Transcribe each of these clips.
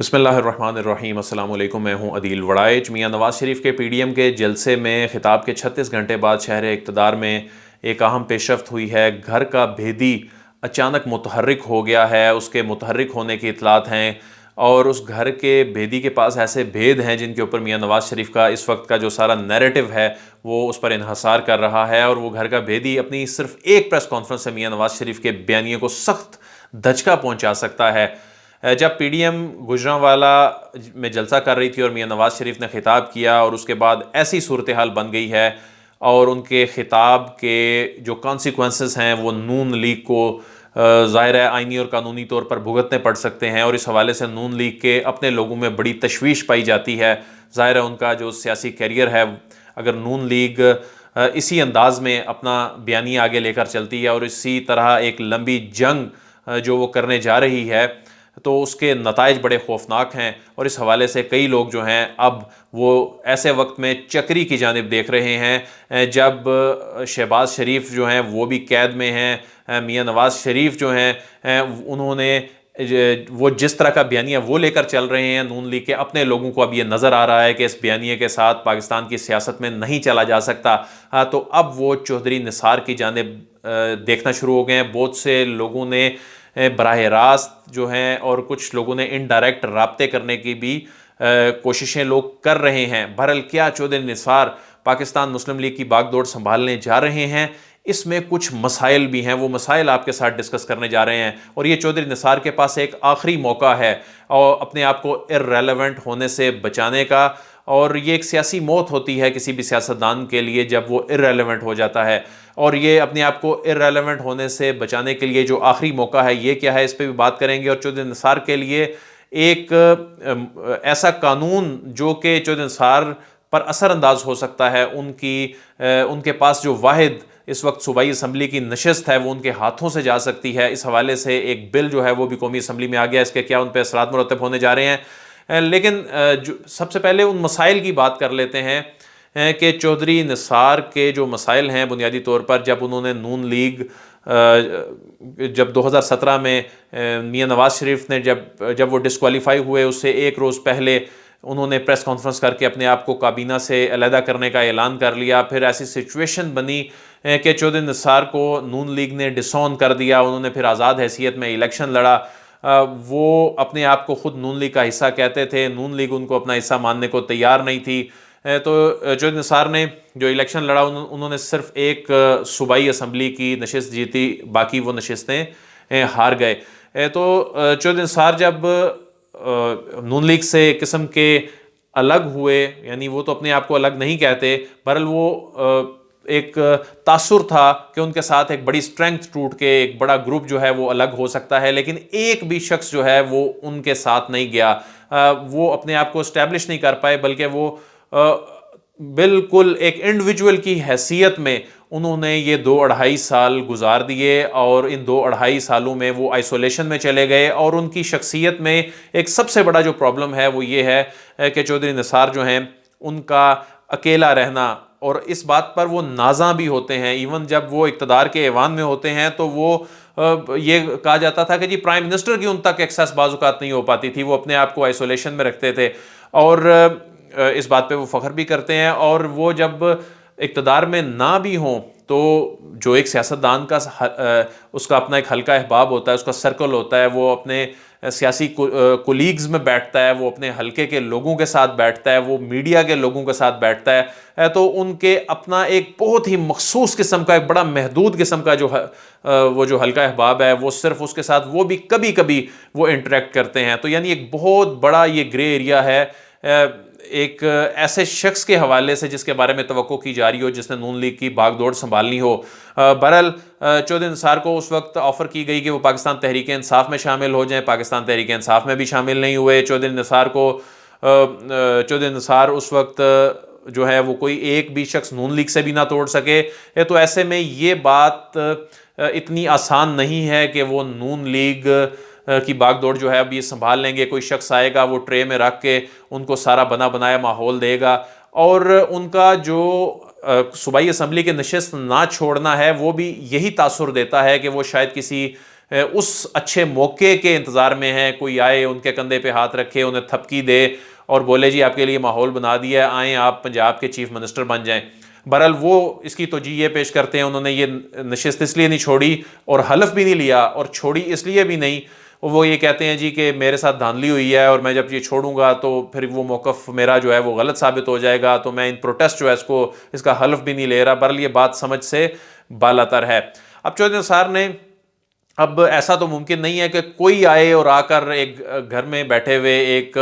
बिस्मिल्लाहिर्रहमानिर्रहीम अस्सलाम वालेकुम। मैं हूं अदील वड़ाइच। मियां नवाज शरीफ के पीडीएम के जलसे में खिताब के 36 घंटे बाद शहर इक़्तिदार में एक अहम पेशरफ्त हुई है। घर का भेदी अचानक मुतहर्रिक हो गया है, उसके मुतहर्रिक होने की इतलात हैं और उस घर के भेदी के पास ऐसे भेद हैं जिनके ऊपर मियां नवाज शरीफ का इस वक्त का जो सारा नैरेटिव है वो उस पर इन्हसार कर रहा है। और वो घर का भेदी अपनी सिर्फ एक प्रेस कॉन्फ्रेंस से मियां नवाज शरीफ के बयानिए को सख्त धचका पहुंचा सकता है। जब पीडीएम गुजरांवाला में जलसा कर रही थी और मियां नवाज शरीफ ने खिताब किया और उसके बाद ऐसी सूरत हाल बन गई है और उनके खिताब के जो कॉन्सिक्वेंसेस हैं वो नून लीग को ज़ाहिर है आइनी और कानूनी तौर पर भुगतने पड़ सकते हैं। और इस हवाले से नून लीग के अपने लोगों में बड़ी तशवीश पाई जाती है। ज़ाहिर है उनका जो सियासी कैरियर है, अगर नून लीग इसी अंदाज में अपना बयानी आगे लेकर चलती है और इसी तरह एक लंबी जंग जो वो करने जा रही है तो उसके नताइज बड़े खौफनाक हैं। और इस हवाले से कई लोग जो हैं अब वो ऐसे वक्त में चक्री की जानिब देख रहे हैं जब शहबाज शरीफ जो हैं वो भी कैद में हैं। मियां नवाज शरीफ जो हैं उन्होंने वो जिस तरह का बयानिया वो लेकर चल रहे हैं नून लीग के अपने लोगों को अब ये नज़र आ रहा है कि इस बयानिए के साथ पाकिस्तान की सियासत में नहीं चला जा सकता। तो अब वो चौधरी निसार की जानिब देखना शुरू हो गए हैं। बहुत से लोगों ने बराह रास्त जो हैं और कुछ लोगों ने इनडायरेक्ट राब्ते करने की भी कोशिशें लोग कर रहे हैं। बहरहाल क्या चौधरी निसार पाकिस्तान मुस्लिम लीग की बागडोर संभालने जा रहे हैं, इसमें कुछ मसाइल भी हैं। वो मसाइल आपके साथ डिस्कस करने जा रहे हैं और ये चौधरी निसार के पास एक आखिरी मौका है और अपने आप को इर्रेलेवेंट होने से बचाने का। और ये एक सियासी मौत होती है किसी भी सियासतदान के लिए जब वो इर्रेलेवेंट हो जाता है। और ये अपने आप को इर्रेलेवेंट होने से बचाने के लिए जो आखिरी मौका है ये क्या है, इस पर भी बात करेंगे। और चौधरी निसार के लिए एक ऐसा कानून जो कि चौधरी निसार पर असरअंदाज हो सकता है, उनके पास जो वाहिद इस वक्त सूबाई असम्बली की नशस्त है वो उनके हाथों से जा सकती है। इस हवाले से एक बिल जो है वो भी कौमी असम्बली में आ गया, इसके क्या उन पर असरात मुरतब होने जा रहे हैं। लेकिन जो सबसे पहले उन मसाइल की बात कर लेते हैं कि चौधरी निसार के जो मसाइल हैं बुनियादी तौर पर जब उन्होंने नून लीग जब 2017 में मियां नवाज शरीफ ने जब वो डिस्क्वालीफाई हुए उससे एक रोज़ पहले उन्होंने प्रेस कॉन्फ्रेंस करके अपने आप को काबीना से अलहदा करने का ऐलान कर लिया। फिर ऐसी सिचुएशन बनी कि चौधरी निसार को नून लीग ने डिसऑन कर दिया। उन्होंने फिर आज़ाद हैसियत में इलेक्शन लड़ा। वो अपने आप को ख़ुद नून लीग का हिस्सा कहते थे, नून लीग उनको अपना हिस्सा मानने को तैयार नहीं थी। तो चौधरी निसार ने जो इलेक्शन लड़ा उन्होंने सिर्फ एक सूबाई असम्बली की नशिस्त जीती, बाकी वो नशिस्तें हार गए। तो चौधरी निसार जब नून लीग से एक किस्म के अलग हुए, यानी वो तो अपने आप को अलग नहीं कहते, बहरहाल वो एक तासुर था कि उनके साथ एक बड़ी स्ट्रेंथ टूट के एक बड़ा ग्रुप जो है वो अलग हो सकता है, लेकिन एक भी शख्स जो है वो उनके साथ नहीं गया। वो अपने आप को इस्टेब्लिश नहीं कर पाए, बल्कि वो बिल्कुल एक इंडिविजुअल की हैसियत में उन्होंने ये 2-2.5 साल गुजार दिए और इन 2-2.5 सालों में वो आइसोलेशन में चले गए। और उनकी शख्सियत में एक सबसे बड़ा जो प्रॉब्लम है वो ये है कि चौधरी निसार जो हैं उनका अकेला रहना, और इस बात पर वो नाज़ा भी होते हैं। इवन जब वो इक़्तिदार के ऐवान में होते हैं तो वो ये कहा जाता था कि जी प्राइम मिनिस्टर की उन तक एक्सेस बाज़-औक़ात नहीं हो पाती थी, वो अपने आप को आइसोलेशन में रखते थे और इस बात पे वो फ़ख्र भी करते हैं। और वो जब इक़्तिदार में ना भी हों तो जो एक सियासतदान का उसका अपना एक हल्का अहबाब होता है, उसका सर्कल होता है, वो अपने सियासी कोलीग्स में बैठता है, वो अपने हल्के के लोगों के साथ बैठता है, वो मीडिया के लोगों के साथ बैठता है। तो उनके अपना एक बहुत ही मखसूस किस्म का एक बड़ा महदूद किस्म का वो जो हल्का अहबाब है वो सिर्फ उसके साथ वो भी कभी कभी वो इंटरेक्ट करते हैं। तो यानी एक बहुत बड़ा ये ग्रे एरिया है एक ऐसे शख्स के हवाले से जिसके बारे में तवक्को की जा रही हो, जिसने नून लीग की बागडोर संभालनी हो। बहरहाल चौधरी निसार को उस वक्त ऑफ़र की गई कि वो पाकिस्तान तहरीक इंसाफ में शामिल हो जाएं, पाकिस्तान तहरीक इंसाफ में भी शामिल नहीं हुए। चौधरी निसार उस वक्त जो है वो कोई एक भी शख्स नून लीग से भी ना तोड़ सके। तो ऐसे में ये बात इतनी आसान नहीं है कि वो नून लीग की बागडोर जो है अब ये संभाल लेंगे। कोई शख्स आएगा वो ट्रे में रख के उनको सारा बना बनाया माहौल देगा और उनका जो सूबाई असम्बली के नशिस्त ना छोड़ना है वो भी यही तासुर देता है कि वो शायद किसी उस अच्छे मौके के इंतज़ार में हैं, कोई आए उनके कंधे पे हाथ रखे, उन्हें थपकी दे और बोले जी आपके लिए माहौल बना दिया है, आएँ आप पंजाब के चीफ मिनिस्टर बन जाएं। बहरहाल वो इसकी तोजी ये पेश करते हैं, उन्होंने ये नशिस्त इसलिए नहीं छोड़ी और हलफ भी नहीं लिया और छोड़ी इसलिए भी नहीं, वो ये कहते हैं जी कि मेरे साथ धांधली हुई है और मैं जब ये छोड़ूंगा तो फिर वो मौक़िफ़ मेरा जो है वो गलत साबित हो जाएगा, तो मैं इन प्रोटेस्ट जो है इसका हलफ भी नहीं ले रहा। बहरहाल ये बात समझ से बालातर है। अब चौधरी निसार ने, अब ऐसा तो मुमकिन नहीं है कि कोई आए और आकर एक घर में बैठे हुए एक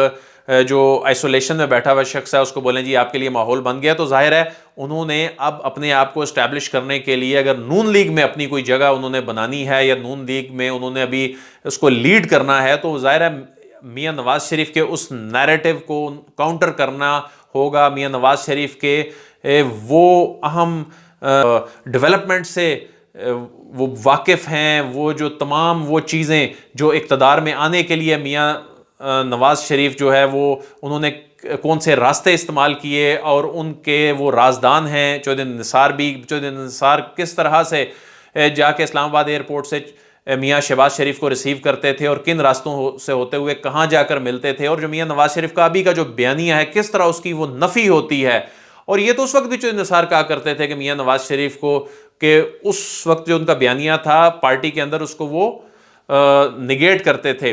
जो आइसोलेशन में बैठा हुआ शख्स है उसको बोलें जी आपके लिए माहौल बन गया। तो जाहिर है उन्होंने अब अपने आप को इस्टेब्लिश करने के लिए अगर नून लीग में अपनी कोई जगह उन्होंने बनानी है या नून लीग में उन्होंने अभी उसको लीड करना है, तो जाहिर है मियां नवाज शरीफ के उस नैरेटिव को काउंटर करना होगा। मियां नवाज शरीफ के वो अहम डेवलपमेंट से वो वाकिफ़ हैं, वो जो तमाम वो चीज़ें जो इक़्तिदार में आने के लिए मियां नवाज शरीफ जो है वो उन्होंने कौन से रास्ते इस्तेमाल किए और उनके वो राजदान हैं। चौधरी निसार किस तरह से जाके इस्लामाबाद एयरपोर्ट से मियां शहबाज शरीफ को रिसीव करते थे और किन रास्तों से होते हुए कहाँ जाकर मिलते थे, और जो मियां नवाज शरीफ का अभी का जो बयानिया है किस तरह उसकी वो नफ़ी होती है। और ये तो उस वक्त भी चौधरी निसार कहा करते थे कि मियां नवाज शरीफ को कि उस वक्त जो उनका बयानिया था पार्टी के अंदर उसको वो निगेट करते थे।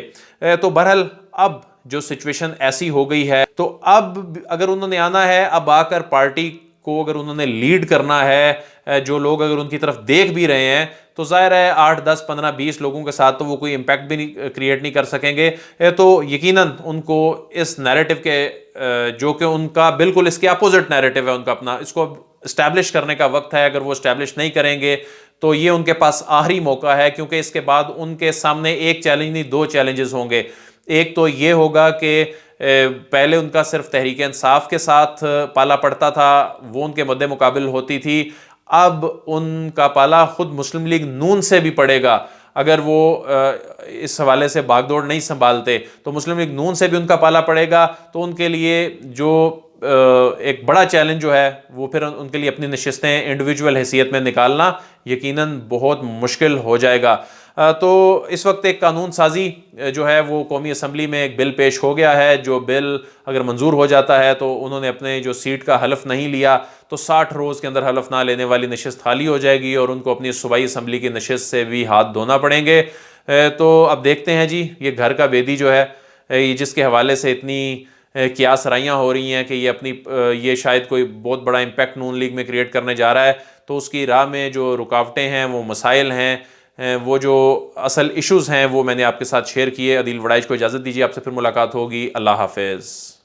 तो बहरहाल अब जो सिचुएशन ऐसी हो गई है, तो अब अगर उन्होंने आना है, अब आकर पार्टी को अगर उन्होंने लीड करना है, जो लोग अगर उनकी तरफ देख भी रहे हैं, तो जाहिर है 8, 10, 15, 20 लोगों के साथ तो वो कोई इम्पैक्ट भी नहीं क्रिएट नहीं कर सकेंगे। तो यकीनन उनको इस नैरेटिव के जो कि उनका बिल्कुल इसके अपोजिट नैरेटिव है उनका अपना, इसको इस्टेब्लिश करने का वक्त है। अगर वो इस्टेब्लिश नहीं करेंगे तो ये उनके पास आखिरी मौका है, क्योंकि इसके बाद उनके सामने एक चैलेंज नहीं 2 चैलेंजेस होंगे। एक तो ये होगा कि पहले उनका सिर्फ तहरीक इंसाफ के साथ पाला पड़ता था, वो उनके मद्दे मुकाबिल होती थी। अब उनका पाला खुद मुस्लिम लीग नून से भी पड़ेगा। अगर वो इस हवाले से बागडोर नहीं संभालते तो मुस्लिम लीग नून से भी उनका पाला पड़ेगा। तो उनके लिए जो एक बड़ा चैलेंज जो है वो फिर उनके लिए अपनी नशिस्तें इंडिविजुअल हैसियत में निकालना यकीनन बहुत मुश्किल हो जाएगा। तो इस वक्त एक कानून साजी जो है वो कौमी असम्बली में एक बिल पेश हो गया है। जो बिल अगर मंजूर हो जाता है तो उन्होंने अपने जो सीट का हलफ नहीं लिया तो 60 रोज़ के अंदर हलफ ना लेने वाली नशिस्त खाली हो जाएगी और उनको अपनी सूबाई असम्बली की नशिस्त से भी हाथ धोना पड़ेंगे। तो अब देखते हैं जी, ये घर का बेदी जो है जिसके हवाले से इतनी कियासराइयाँ हो रही हैं कि ये शायद कोई बहुत बड़ा इम्पैक्ट नून लीग में क्रिएट करने जा रहा है, तो उसकी राह में जो रुकावटें हैं, वो मसाइल हैं, वो जो असल इश्यूज़ हैं वो मैंने आपके साथ शेयर किए। अदील वड़ाइच को इजाज़त दीजिए, आपसे फिर मुलाकात होगी। अल्लाह हाफ़िज़।